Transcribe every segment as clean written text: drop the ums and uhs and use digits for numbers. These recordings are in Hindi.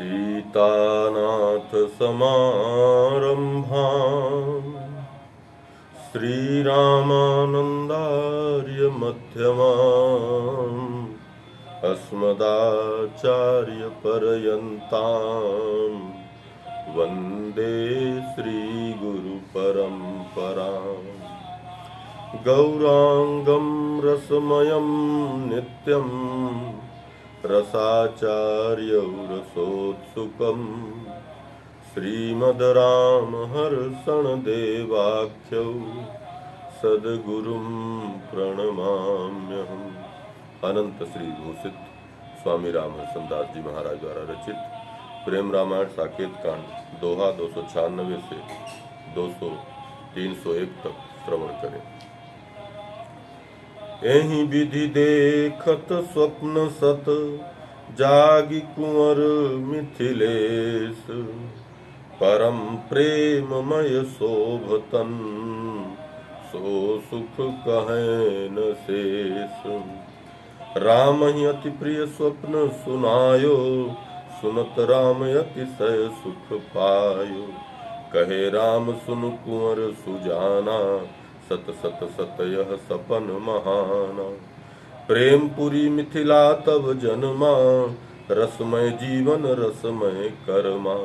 सीतानाथ समारंभाम् श्रीरामानन्दार्य मध्यमाम् अस्मदाचार्यपर्यन्ताम् वन्दे श्रीगुरुपरम्पराम्। गौरांगं रसमयं नित्यं रसाचार्यौ रसोत्सुकम् श्रीमद्रामहर्षणदेवाख्यौ सद्गुरुं प्रणमाम्यहम्। अनंत श्री भूषित स्वामी रामहर्षणदास जी महाराज द्वारा रचित प्रेम रामायण साकेत कांड दोहा 296 से 301 तक श्रवण करें। एहि विधि देखत स्वप्न सत जागी कुंवर मिथिलेश परम प्रेममय शोभतन सो सुख कहें न शेष। राम ही अति प्रिय स्वप्न सुनायो सुनत राम अतिशय सुख पायो। कहे राम सुन कुंवर सुजाना सत सत सत यह सपन महाना। प्रेमपुरी मिथिला तब जन्मा रसमय जीवन रसमय कर्मा।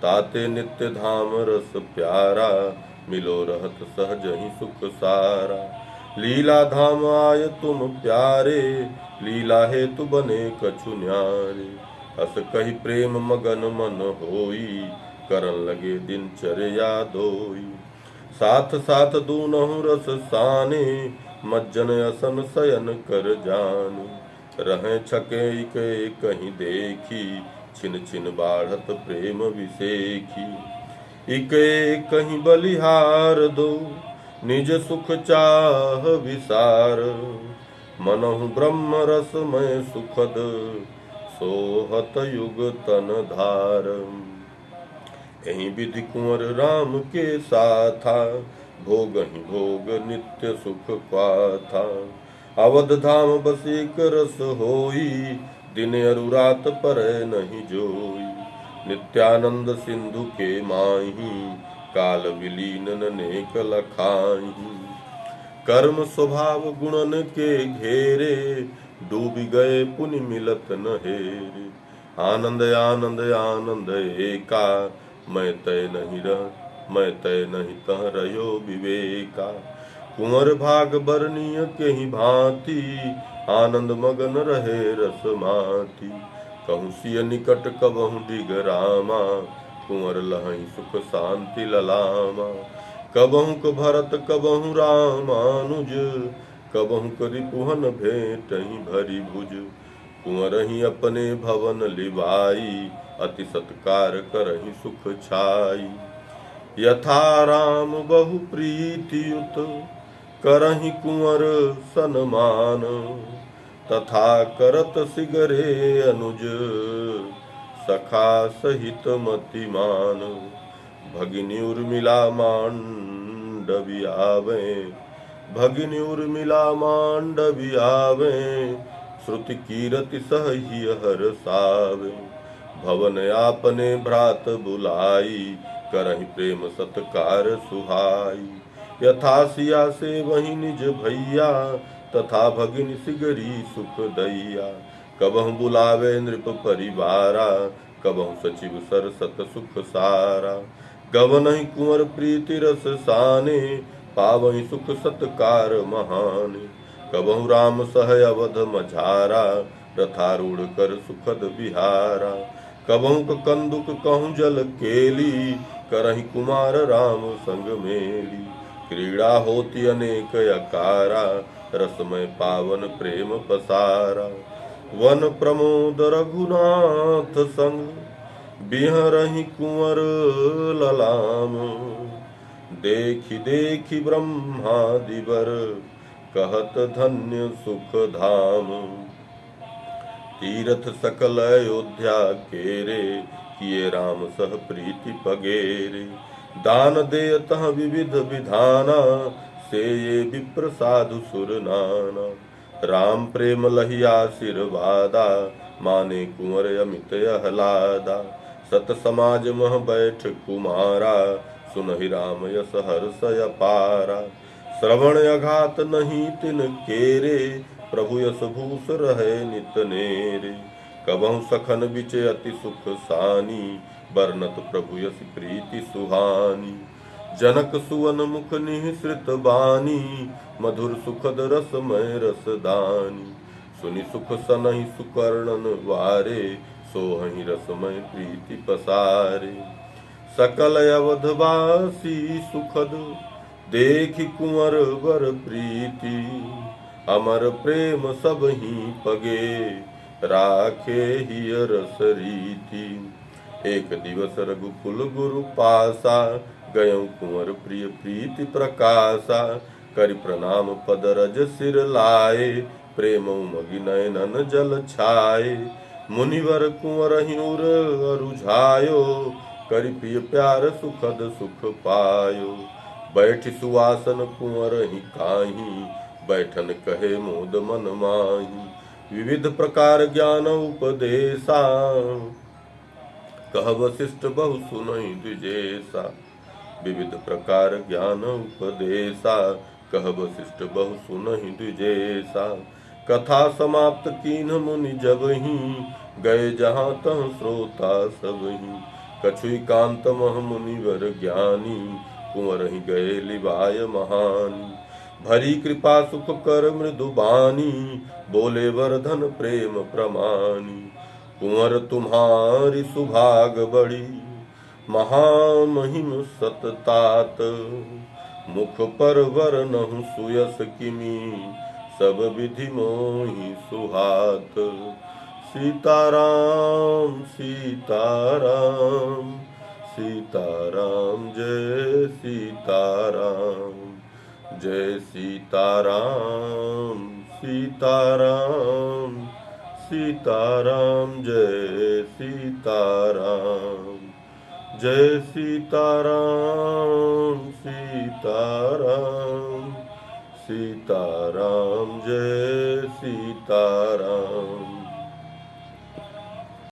ताते नित्य धाम रस प्यारा मिलो रहत सहज ही सुख सारा। लीला धाम आय तुम प्यारे लीला हेतु बने कछु न्यारे। अस कही प्रेम मगन मन होई करन लगे दिनचर्या दोई। साथ साथ दूनहु रस साने मज्जन असन शयन कर जाने। रहें छके के कहीं देखी छिन छिन बाढ़त प्रेम विसेखी। इके कहीं बलिहार दो निज सुख चाह विसार। मनहु ब्रह्म रसमय सुखद सोहत युग तन धार। यही विधि कुंवर राम के साथा भोग ही भोग नित्य सुख पाथा। अवध धाम बसे रस होई दिन अरु रात पर नहीं जोई। नित्यानंद सिंधु के माही काल विलीन नेक लखाही। कर्म स्वभाव गुणन के घेरे डूबी गए पुनि मिलत न हेरे। आनंद आनंद आनंद एका मैं तय नहीं तह रहो विवेका। कुंवर भाग बरनीय के ही भांति आनंद मगन रहे रस माती। कहूँ सिय निकट कबहूँ डिग रामा कुंवर लहई सुख शांति ललामा। कबहूँ को भरत कबहूँ रामानुज कबहूँ करि पुहन भेंटहि भरी भुज। कुंवर ही अपने भवन लिवाई अति सत्कार करहि सुख छाई। यथा राम बहु प्रीतियुत करहि कुंवर सन्मान। तथा करत सिगरे अनुज सखा सहित मतिमान। भगिनी उर्मिला मांडवी आवे भगिनी उर्मिला मांडवी आवे। श्रुति कीरति सही हर सावे। भवन आपने भ्रात बुलाई करहि प्रेम सत्कार सुहाई। यथा सिया से वही निज भैया तथा भगिनी सिगरी सुख दैया। कबहु बुलावे नृप परिवारा कबहु सचिव सरसत सुख सारा। गवनहि कुंवर प्रीति रस साने पावहि सुख सत्कार महाने। कबहु राम सह अवध मझारा रथारूढ़ कर सुखद विहारा। कबहु कंदुक कहूँ जल केली करहि कुमार राम संग मेली। क्रीड़ा होती अनेक अकारा रसमय पावन प्रेम पसारा। वन प्रमोद रघुनाथ संग बिहरहि कुंवर ललाम। देखी देखी ब्रह्मादिवर कहत धन्य सुख धाम। तीरथ सकल अयोध्या केरे किए राम सह प्रीति पगेरे। दान देयतः विविध विधाना से ये विप्र साधु सुर नाना। राम प्रेम लही आशीर्वादा माने कुंवर अमित आह्लादा। सत समाज मह बैठ कुमारा, सुनहि राम यस हर्ष अपारा। श्रवण अघात नहीं तिन केरे, प्रभु यस भूष रहे नित नेरे। कबहु सखन बिच अति सुख सानी, बरनत प्रभु यस प्रीति सुहानी। जनक सुवन मुख निःसृत बानी, मधुर सुखद रसमय रसदानी। सुनि सुख सनहि सुकर्णन वारे, सोहहि रसमय प्रीति पसारे। सकल अवधवासी सुखद, देखि कुंवर वर प्रीति। अमर प्रेम सबहि पगे, राखे हिय रस रीति। एक दिवस रघुकुल गुरु पासा, गयं कुंवर प्रिय प्रीति प्रकाशा। करि प्रणाम पद रज सिर लाए, प्रेम उमगि नयनन जल छाए। मुनिवर कुंवर हिउर अरुझायो, करि प्रिय प्यार सुखद सुख पायो। बैठि सुवासन कुंवर ही काहीं, बैठन कहे मोद मन माही। विविध प्रकार ज्ञान उपदेशा, कह वशिष्ठ बहु सुनहि द्विजेसा। विविध प्रकार ज्ञान उपदेशा, कह वशिष्ठ बहु सुनहि द्विजेसा। कथा समाप्त कीन्ह मुनि जबहि, गए जहाँ तहाँ श्रोता सबहि। कछु कांत मह मुनिवर ज्ञानी, कुंवर ही गए लिवाय महानी। भरी कृपा सुख कर मृदु बानी, बोले वर्धन प्रेम प्रमानी। कुंवर तुम्हारी सुभाग बड़ी, महामहिम सततात। मुख पर वरनहु सुयस किमी, सब विधि मोहि सुहात। सीताराम सीताराम, सीताराम जय सीताराम। जय सीताराम सीताराम, सीताराम जय सीताराम। जय सीताराम सीताराम, सीताराम जय सीताराम।